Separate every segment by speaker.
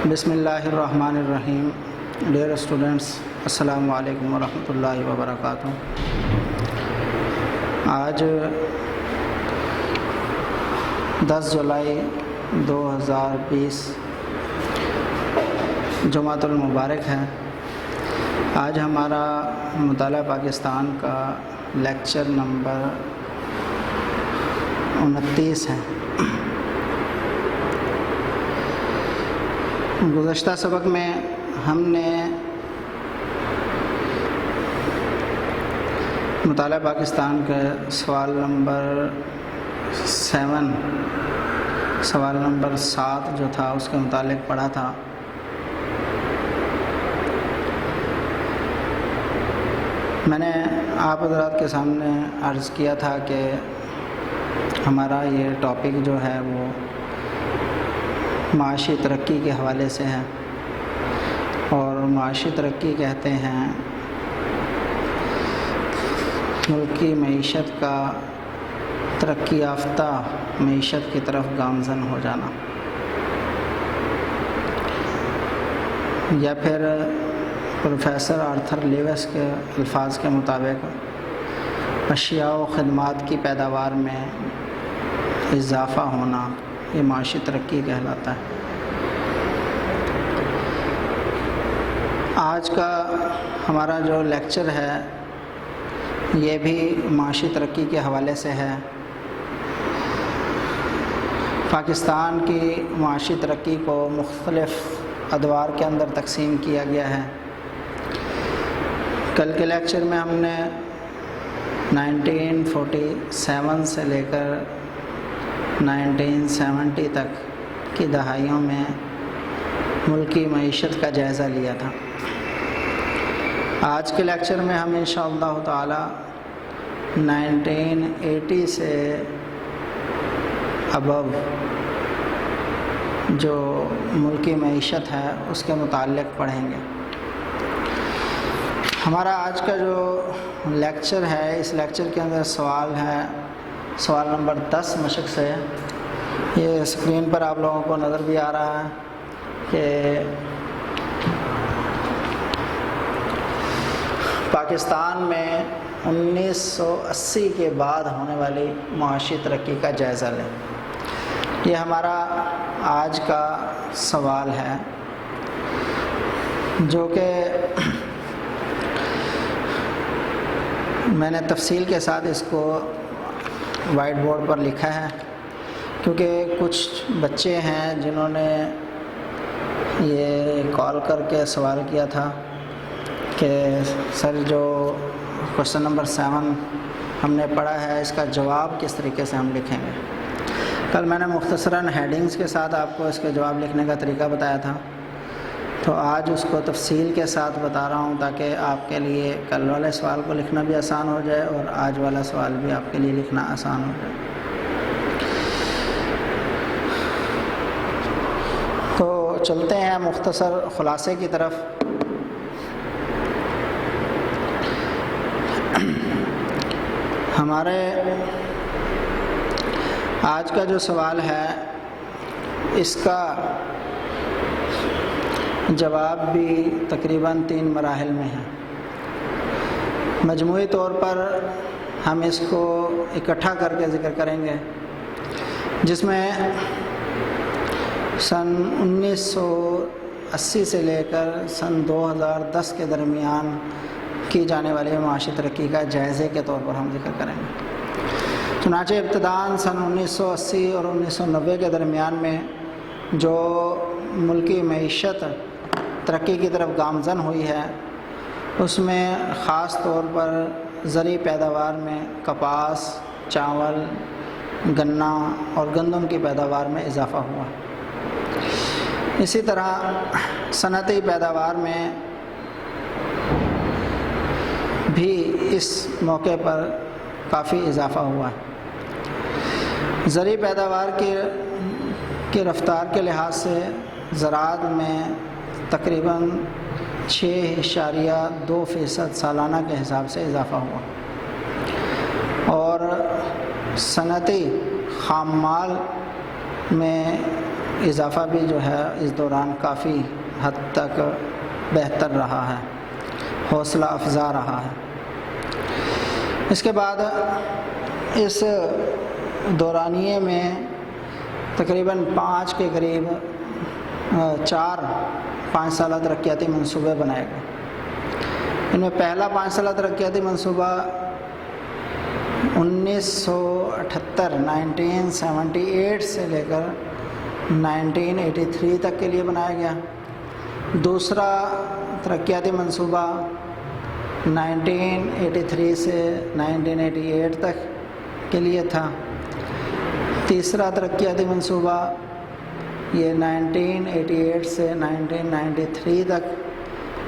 Speaker 1: بسم اللہ الرحمن الرحیم. ڈیئر اسٹوڈنٹس، السلام علیکم ورحمۃ اللہ وبرکاتہ. آج 10 جولائی 2020 جمعۃ المبارک ہے. آج ہمارا مطالعہ پاکستان کا لیکچر نمبر 29 ہے. گزشتہ سبق میں ہم نے مطالعہ پاکستان کے سوال نمبر 7 جو تھا اس کے متعلق پڑھا تھا. میں نے آپ حضرات کے سامنے عرض کیا تھا کہ ہمارا یہ ٹاپک جو ہے وہ معاشی ترقی کے حوالے سے ہے، اور معاشی ترقی کہتے ہیں ملکی معیشت کا ترقی یافتہ معیشت کی طرف گامزن ہو جانا، یا پھر پروفیسر آرتھر لیوس کے الفاظ کے مطابق اشیاء و خدمات کی پیداوار میں اضافہ ہونا، یہ معاشی ترقی کہلاتا ہے. آج کا ہمارا جو لیکچر ہے یہ بھی معاشی ترقی کے حوالے سے ہے. پاکستان کی معاشی ترقی کو مختلف ادوار کے اندر تقسیم کیا گیا ہے. کل کے لیکچر میں ہم نے 1947 سے لے کر 1970 تک کی دہائیوں میں ملکی معیشت کا جائزہ لیا تھا. آج کے لیکچر میں ہم انشاءاللہ تعالی 1980 سے ابو جو ملکی معیشت ہے اس کے متعلق پڑھیں گے. ہمارا آج کا جو لیکچر ہے، اس لیکچر کے اندر سوال ہے، سوال نمبر 10 مشق سے. یہ اسکرین پر آپ لوگوں کو نظر بھی آ رہا ہے کہ پاکستان میں 1980 کے بعد ہونے والی معاشی ترقی کا جائزہ لیں. یہ ہمارا آج کا سوال ہے، جو کہ میں نے تفصیل کے ساتھ اس کو وائٹ بورڈ پر لکھا ہے، کیونکہ کچھ بچے ہیں جنہوں نے یہ کال کر کے سوال کیا تھا کہ سر جو کوشچن نمبر 7 ہم نے پڑھا ہے اس کا جواب کس طریقے سے ہم لکھیں گے. کل میں نے مختصراً ہیڈنگز کے ساتھ آپ کو اس کے جواب لکھنے کا طریقہ بتایا تھا، تو آج اس کو تفصیل کے ساتھ بتا رہا ہوں تاکہ آپ کے لیے کل والے سوال کو لکھنا بھی آسان ہو جائے اور آج والا سوال بھی آپ کے لیے لکھنا آسان ہو جائے. تو چلتے ہیں مختصر خلاصے کی طرف. ہمارے آج کا جو سوال ہے اس کا جواب بھی تقریباً 3 مراحل میں ہے. مجموعی طور پر ہم اس کو اکٹھا کر کے ذکر کریں گے، جس میں سن 1980 سے لے کر سن 2010 کے درمیان کی جانے والی معاشی ترقی کا جائزے کے طور پر ہم ذکر کریں گے. چنانچہ ابتداً سن 1980 اور 1990 کے درمیان میں جو ملکی معیشت ترقی کی طرف گامزن ہوئی ہے اس میں خاص طور پر زرعی پیداوار میں کپاس، چاول، گنا اور گندم کی پیداوار میں اضافہ ہوا. اسی طرح صنعتی پیداوار میں بھی اس موقع پر کافی اضافہ ہوا. زرعی پیداوار کی رفتار کے لحاظ سے زراعت میں تقریباً 6.2% سالانہ کے حساب سے اضافہ ہوا، اور صنعتی خام مال میں اضافہ بھی جو ہے اس دوران کافی حد تک بہتر رہا ہے، حوصلہ افزا رہا ہے۔ اس کے بعد اس دورانیے میں تقریباً 5 کے قریب 5 سالہ ترقیاتی منصوبے بنائے گئے۔ ان میں پہلا 5 سالہ ترقیاتی منصوبہ 1978 سے لے کر 1983 تک کے لیے بنایا گیا۔ دوسرا ترقیاتی منصوبہ 1983 سے 1988 تک کے لیے تھا۔ تیسرا ترقیاتی منصوبہ یہ 1988 سے 1993 تک،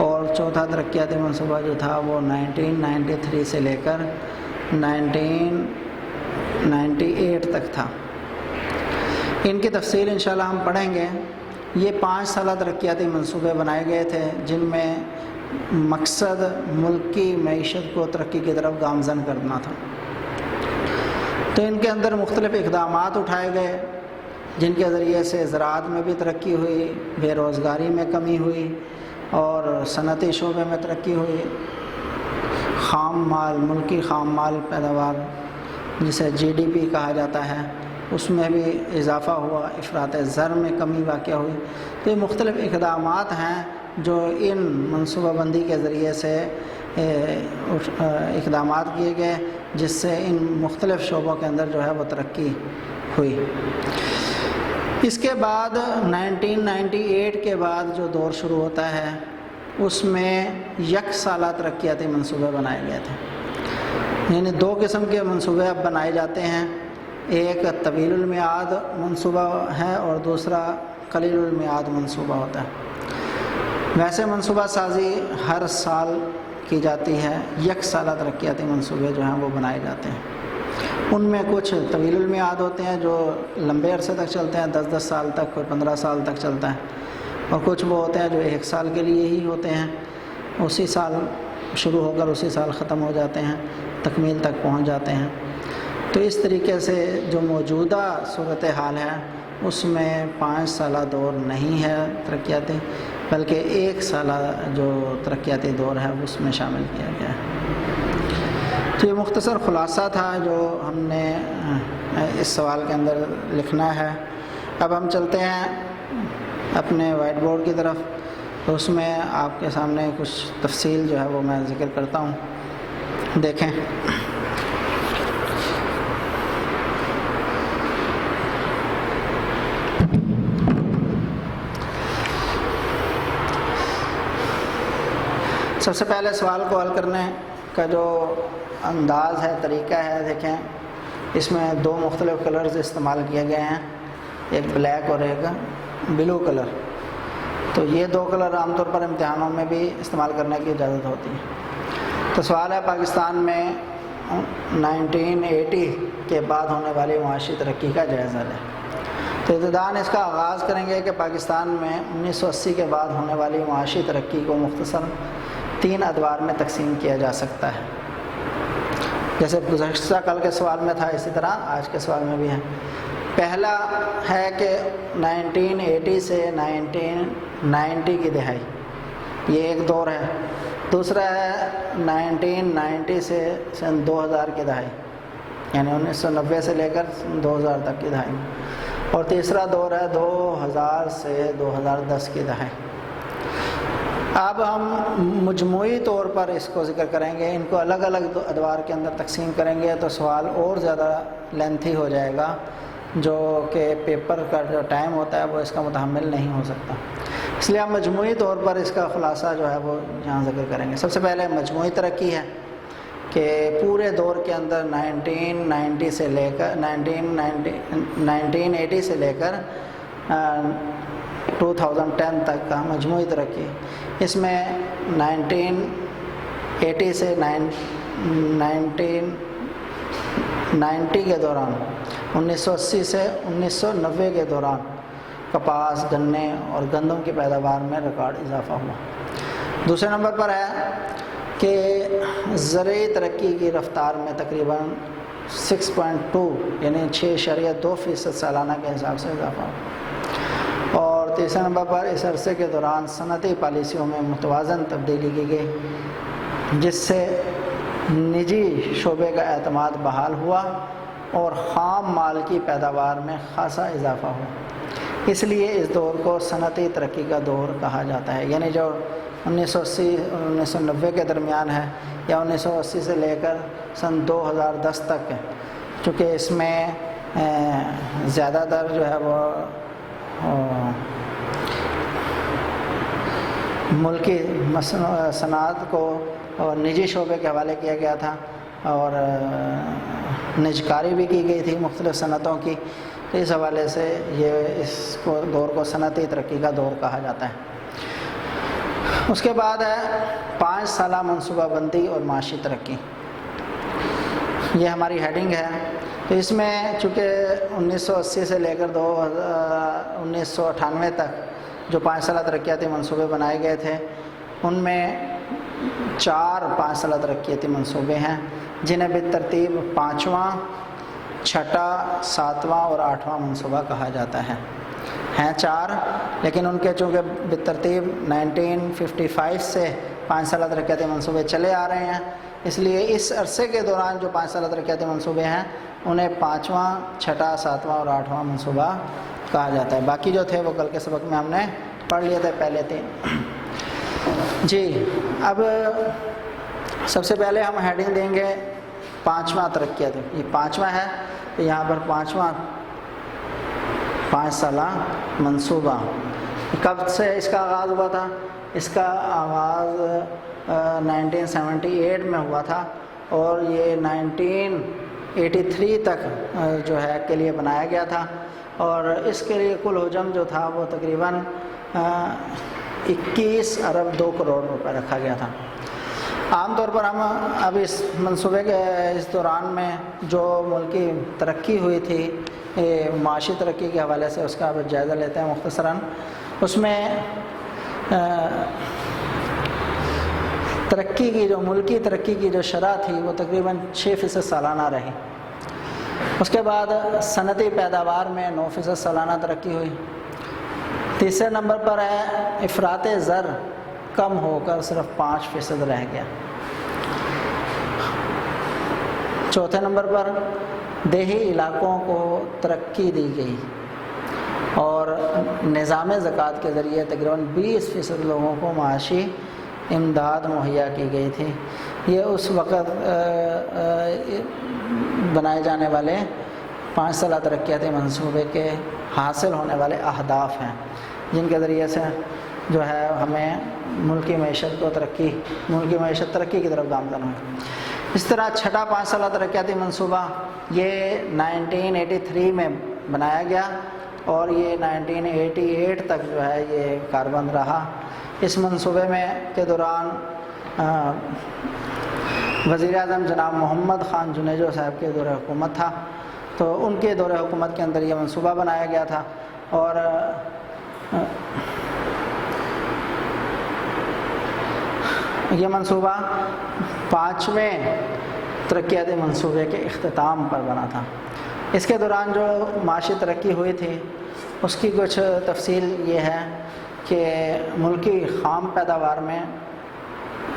Speaker 1: اور چوتھا ترقیاتی منصوبہ جو تھا وہ 1993 سے لے کر 1998 تک تھا۔ ان کی تفصیل انشاءاللہ ہم پڑھیں گے۔ یہ 5 سالہ ترقیاتی منصوبے بنائے گئے تھے جن میں مقصد ملک کی معیشت کو ترقی کی طرف گامزن کرنا تھا۔ تو ان کے اندر مختلف اقدامات اٹھائے گئے جن کے ذریعے سے زراعت میں بھی ترقی ہوئی، بے روزگاری میں کمی ہوئی، اور صنعتی شعبے میں ترقی ہوئی۔ خام مال، ملکی خام مال پیداوار جسے GDP کہا جاتا ہے، اس میں بھی اضافہ ہوا، افراط زر میں کمی واقع ہوئی۔ تو یہ مختلف اقدامات ہیں جو ان منصوبہ بندی کے ذریعے سے اقدامات کیے گئے، جس سے ان مختلف شعبوں کے اندر جو ہے وہ ترقی ہوئی۔ اس کے بعد 1998 کے بعد جو دور شروع ہوتا ہے اس میں 1 سالہ ترقیاتی منصوبے بنائے گئے تھے۔ یعنی 2 قسم کے منصوبے اب بنائے جاتے ہیں، ایک طویل المیعاد منصوبہ ہے اور دوسرا قلیل المیعاد منصوبہ ہوتا ہے۔ ویسے منصوبہ سازی ہر سال کی جاتی ہے، 1 سالہ ترقیاتی منصوبے جو ہیں وہ بنائے جاتے ہیں۔ ان میں کچھ طویل المیعاد ہوتے ہیں جو لمبے عرصے تک چلتے ہیں، 10 سال تک، کوئی 15 سال تک چلتا ہے، اور کچھ وہ ہوتے ہیں جو 1 سال کے لیے ہی ہوتے ہیں، اسی سال شروع ہو کر اسی سال ختم ہو جاتے ہیں، تکمیل تک پہنچ جاتے ہیں۔ تو اس طریقے سے جو موجودہ صورتحال ہے اس میں 5 سالہ دور نہیں ہے ترقیاتی، بلکہ 1 سالہ جو ترقیاتی دور ہے اس میں شامل کیا گیا ہے۔ تو یہ مختصر خلاصہ تھا جو ہم نے اس سوال کے اندر لکھنا ہے۔ اب ہم چلتے ہیں اپنے وائٹ بورڈ کی طرف، تو اس میں آپ کے سامنے کچھ تفصیل جو ہے وہ میں ذکر کرتا ہوں، دیکھیں۔ سب سے پہلے سوال کو حل کرنے کا جو انداز ہے، طریقہ ہے، دیکھیں اس میں 2 مختلف کلرز استعمال کیے گئے ہیں، ایک بلیک اور ایک بلو کلر۔ تو یہ 2 کلر عام طور پر امتحانوں میں بھی استعمال کرنے کی اجازت ہوتی ہے۔ تو سوال ہے پاکستان میں 1980 کے بعد ہونے والی معاشی ترقی کا جائزہ لیں۔ تو ابتداً اس کا آغاز کریں گے کہ پاکستان میں 1980 کے بعد ہونے والی معاشی ترقی کو مختصر 3 ادوار میں تقسیم کیا جا سکتا ہے۔ جیسے گزشتہ کل کے سوال میں تھا، اسی طرح آج کے سوال میں بھی ہے۔ پہلا ہے کہ 1980 سے 1990 کی دہائی، یہ ایک دور ہے۔ دوسرا ہے 1990 سے 2000 کی دہائی، یعنی 1990 سے لے کر 2000 تک کی دہائی۔ اور تیسرا دور ہے 2000 سے 2010 کی دہائی۔ اب ہم مجموعی طور پر اس کو ذکر کریں گے، ان کو الگ الگ ادوار کے اندر تقسیم کریں گے تو سوال اور زیادہ لینتھی ہو جائے گا، جو کہ پیپر کا جو ٹائم ہوتا ہے وہ اس کا متحمل نہیں ہو سکتا۔ اس لیے ہم مجموعی طور پر اس کا خلاصہ جو ہے وہ یہاں ذکر کریں گے۔ سب سے پہلے مجموعی ترقی ہے کہ پورے دور کے اندر 1980 سے لے کر 2010 تک کا مجموعی ترقی۔ اس میں 1980 سے 1990 کے دوران، 1980 سے 1990 کے دوران کپاس، گنے اور گندم کی پیداوار میں ریکارڈ اضافہ ہوا۔ دوسرے نمبر پر ہے کہ زرعی ترقی کی رفتار میں تقریباً 6.2 یعنی 6.2% سالانہ کے حساب سے اضافہ ہوا۔ تیسرے نمبر پر اس عرصے کے دوران صنعتی پالیسیوں میں متوازن تبدیلی کی گئی، جس سے نجی شعبے کا اعتماد بحال ہوا اور خام مال کی پیداوار میں خاصا اضافہ ہوا۔ اس لیے اس دور کو صنعتی ترقی کا دور کہا جاتا ہے، یعنی جو 1980 اور 1990 کے درمیان ہے یا 1980 سے لے کر سن 2010 تک ہے، چونکہ اس میں زیادہ تر جو ہے وہ ملکی صنعت کو اور نجی شعبے کے حوالے کیا گیا تھا اور نجکاری بھی کی گئی تھی مختلف صنعتوں کی، تو اس حوالے سے یہ اس کو دور کو صنعتی ترقی کا دور کہا جاتا ہے۔ اس کے بعد ہے 5 سالہ منصوبہ بندی اور معاشی ترقی، یہ ہماری ہیڈنگ ہے۔ تو اس میں چونکہ 1980 سے لے کر 1998 تک جو 5 سالہ ترقیاتی منصوبے بنائے گئے تھے، ان میں 4 5 سالہ ترقیاتی منصوبے ہیں، جنہیں بالترتیب 5واں، 6واں، 7واں اور 8واں منصوبہ کہا جاتا ہے۔ ہیں 4، لیکن ان کے چونکہ بالترتیب 1955 سے 5 سالہ ترقیاتی منصوبے چلے آ رہے ہیں، اس لیے اس عرصے کے دوران جو 5 سالہ ترقیاتی منصوبے ہیں انہیں 5واں، 6واں، 7واں اور 8واں منصوبہ کہا جاتا ہے۔ باقی جو تھے وہ کل کے سبق میں ہم نے پڑھ لیے تھے پہلے 3۔ جی، اب سب سے پہلے ہم ہیڈنگ دیں گے 5واں ترقیاتی، یہ 5واں ہے، تو یہاں پر 5واں 5 سالہ منصوبہ کب سے اس کا آغاز ہوا تھا؟ اس کا آغاز 1978 میں ہوا تھا اور یہ 1983 تک جو ہے کے لیے بنایا گیا تھا، اور اس کے لیے کل حجم جو تھا وہ تقریباً 21 ارب 2 کروڑ روپے رکھا گیا تھا۔ عام طور پر ہم اب اس منصوبے کے اس دوران میں جو ملکی ترقی ہوئی تھی معاشی ترقی کے حوالے سے، اس کا اب جائزہ لیتے ہیں مختصراً۔ اس میں ترقی کی جو ملکی ترقی کی جو شرح تھی وہ تقریباً 6% سالانہ رہی۔ اس کے بعد صنعتی پیداوار میں 9% سالانہ ترقی ہوئی۔ تیسرے نمبر پر ہے افراط زر کم ہو کر صرف 5% رہ گیا۔ چوتھے نمبر پر دیہی علاقوں کو ترقی دی گئی اور نظام زکوٰۃ کے ذریعے تقریباً 20% لوگوں کو معاشی امداد مہیا کی گئی تھی۔ یہ اس وقت بنائے جانے والے 5 سالہ ترقیاتی منصوبے کے حاصل ہونے والے اہداف ہیں، جن کے ذریعے سے جو ہے ہمیں ملکی معیشت ترقی کی طرف گامزن ہوئی۔ اس طرح 6واں 5 سالہ ترقیاتی منصوبہ یہ 1983 میں بنایا گیا اور یہ 1988 تک جو ہے یہ کاربند رہا۔ اس منصوبے میں کے دوران وزیر اعظم جناب محمد خان جنیجو صاحب کے دور حکومت تھا، تو ان کے دور حکومت کے اندر یہ منصوبہ بنایا گیا تھا، اور یہ منصوبہ 5ویں ترقیاتی منصوبے کے اختتام پر بنا تھا۔ اس کے دوران جو معاشی ترقی ہوئی تھی اس کی کچھ تفصیل یہ ہے کہ ملکی خام پیداوار میں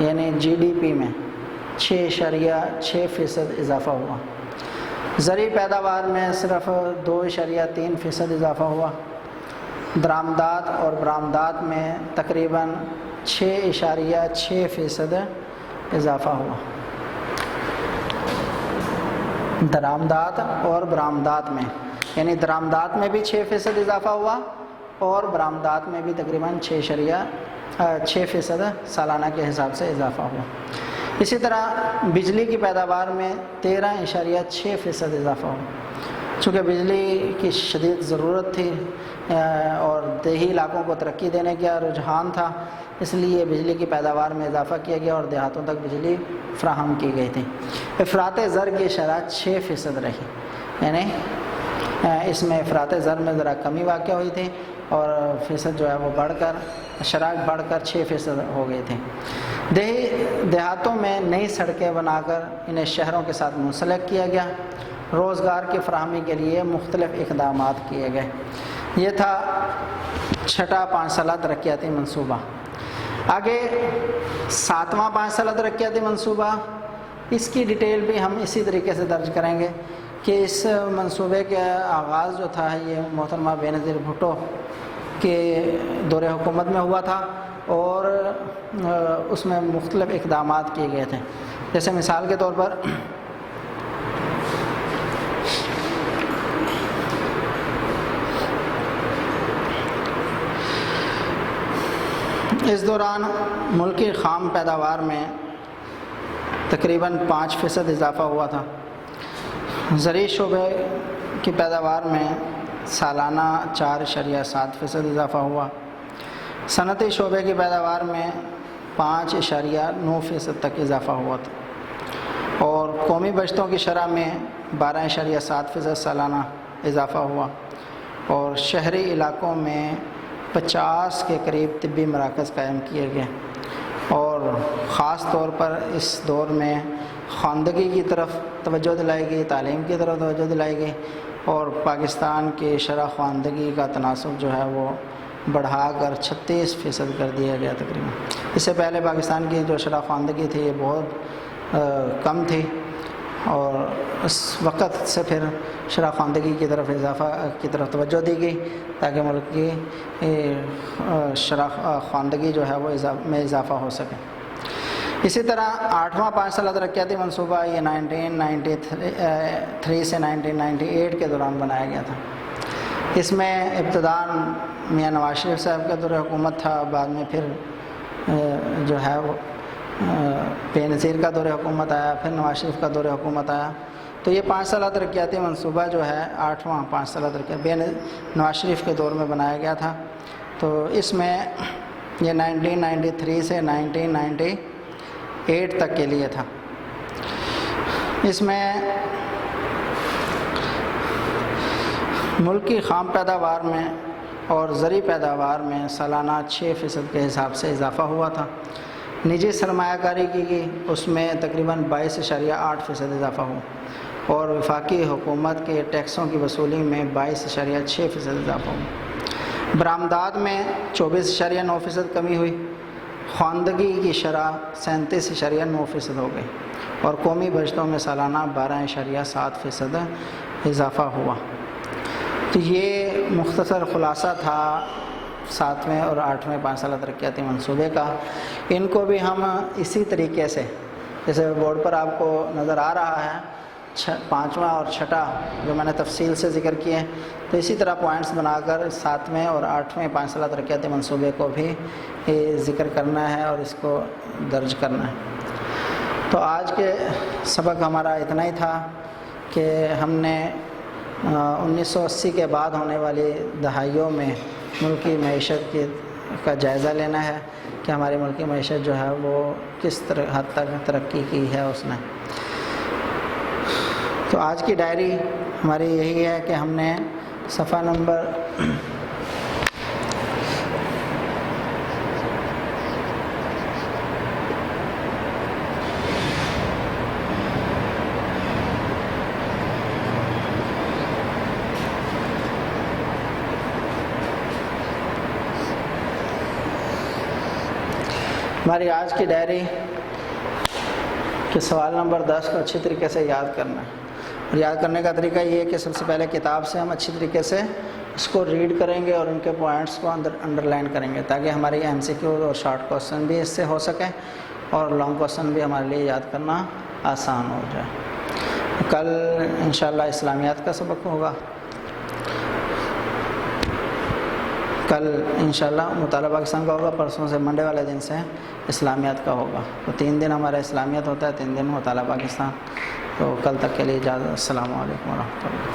Speaker 1: یعنی GDP میں 6.6% اضافہ ہوا، زرعی پیداوار میں صرف 2.3% اضافہ ہوا، درآمدات اور برآمدات میں تقریباً 6.6% اضافہ ہوا۔ درآمدات اور برآمدات میں یعنی درآمدات میں بھی 6% اضافہ ہوا اور برآمدات میں بھی تقریباً 6% سالانہ کے حساب سے اضافہ ہوا۔ اسی طرح بجلی کی پیداوار میں 13.6% اضافہ ہوا۔ چونکہ بجلی کی شدید ضرورت تھی اور دیہی علاقوں کو ترقی دینے کا رجحان تھا، اس لیے بجلی کی پیداوار میں اضافہ کیا گیا اور دیہاتوں تک بجلی فراہم کی گئی تھی۔ افراط زر کی شرح 6% رہی، یعنی اس میں افراط زر میں ذرا کمی واقع ہوئی تھی اور فیصد جو ہے وہ شرح بڑھ کر 6% ہو گئی تھی۔ دیہاتوں میں نئی سڑکیں بنا کر انہیں شہروں کے ساتھ منسلک کیا گیا۔ روزگار کی فراہمی کے لیے مختلف اقدامات کیے گئے۔ یہ تھا چھٹا 5 سالہ ترقیاتی منصوبہ۔ آگے 7واں 5 سالہ ترقیاتی منصوبہ، اس کی ڈیٹیل بھی ہم اسی طریقے سے درج کریں گے کہ اس منصوبے کا آغاز جو تھا یہ محترمہ بینظیر بھٹو کے دور حکومت میں ہوا تھا، اور اس میں مختلف اقدامات کیے گئے تھے۔ جیسے مثال کے طور پر اس دوران ملکی خام پیداوار میں تقریباً 5% اضافہ ہوا تھا۔ زرعی شعبے کی پیداوار میں سالانہ 4.7% اضافہ ہوا۔ صنعتی شعبے کی پیداوار میں 5.9% تک اضافہ ہوا تھا، اور قومی بچتوں کی شرح میں 12.7% سالانہ اضافہ ہوا، اور شہری علاقوں میں 50 کے قریب طبی مراکز قائم کیے گئے، اور خاص طور پر اس دور میں خواندگی کی طرف توجہ دلائی گئی، تعلیم کی طرف توجہ دلائی گئی، اور پاکستان کی شرح خواندگی کا تناسب جو ہے وہ بڑھا کر 36% کر دیا گیا تقریباً۔ اس سے پہلے پاکستان کی جو شرح خواندگی تھی یہ بہت کم تھی، اور اس وقت سے پھر شرح خواندگی کی طرف توجہ دی گئی تاکہ ملک کی شرح خواندگی جو ہے وہ میں اضافہ ہو سکے۔ اسی طرح 8واں 5 سالہ ترقیاتی منصوبہ یہ 1993 سے 1998 کے دوران بنایا گیا تھا۔ اس میں ابتداءً میاں نواز شریف صاحب کا دور حکومت تھا، بعد میں پھر جو ہے وہ بے نظیر کا دور حکومت آیا، پھر نواز شریف کا دور حکومت آیا۔ تو یہ 5 سالہ ترقیاتی منصوبہ جو ہے 8واں 5 سالہ ترقیاتی نواز شریف کے دور میں بنایا گیا تھا۔ تو اس میں یہ 1993 سے 1998 تک کے لیے تھا۔ اس میں ملک کی خام پیداوار میں اور زرعی پیداوار میں سالانہ 6% کے حساب سے اضافہ ہوا تھا۔ نجی سرمایہ کاری کی گئی، اس میں تقریباً 22.8% اضافہ ہوا، اور وفاقی حکومت کے ٹیکسوں کی وصولی میں 22.6% اضافہ ہوا۔ برآمدات میں 24.9% کمی ہوئی، خواندگی کی شرح 37.9% ہو گئی، اور قومی بچتوں میں سالانہ 12.7% اضافہ ہوا۔ تو یہ مختصر خلاصہ تھا 7ویں اور 8ویں 5 سالہ ترقیاتی منصوبے کا۔ ان کو بھی ہم اسی طریقے سے، جیسے بورڈ پر آپ کو نظر آ رہا ہے 5واں اور 6ٹا جو میں نے تفصیل سے ذکر کیے، تو اسی طرح پوائنٹس بنا کر 7ویں اور 8ویں 5 سالہ ترقیاتی منصوبے کو بھی ذکر کرنا ہے اور اس کو درج کرنا ہے۔ تو آج کے سبق ہمارا اتنا ہی تھا کہ ہم نے 1980 کے بعد ہونے والی دہائیوں میں ملکی معیشت کا جائزہ لینا ہے کہ ہماری ملکی معیشت جو ہے وہ کس حد تک ترقی کی ہے اس نے۔ تو آج کی ڈائری ہماری یہی ہے کہ ہم نے صفحہ نمبر 10 کو اچھی طریقے سے یاد کرنا ہے، اور یاد کرنے کا طریقہ یہ ہے کہ سب سے پہلے کتاب سے ہم اچھی طریقے سے اس کو ریڈ کریں گے اور ان کے پوائنٹس کو انڈر لائن کریں گے تاکہ ہماری MCQ اور شارٹ کوسچن بھی اس سے ہو سکیں اور لانگ کوسچن بھی ہمارے لیے یاد کرنا آسان ہو جائے۔ کل انشاءاللہ اسلامیات کا سبق ہوگا، کل انشاءاللہ مطالعہ پاکستان کا ہوگا، پرسوں سے منڈے والے دن سے اسلامیات کا ہوگا۔ تو 3 دن ہمارا اسلامیات ہوتا ہے، 3 دن مطالعہ پاکستان۔ تو کل تک کے لیے اجازت، السلام علیکم ورحمۃ اللہ۔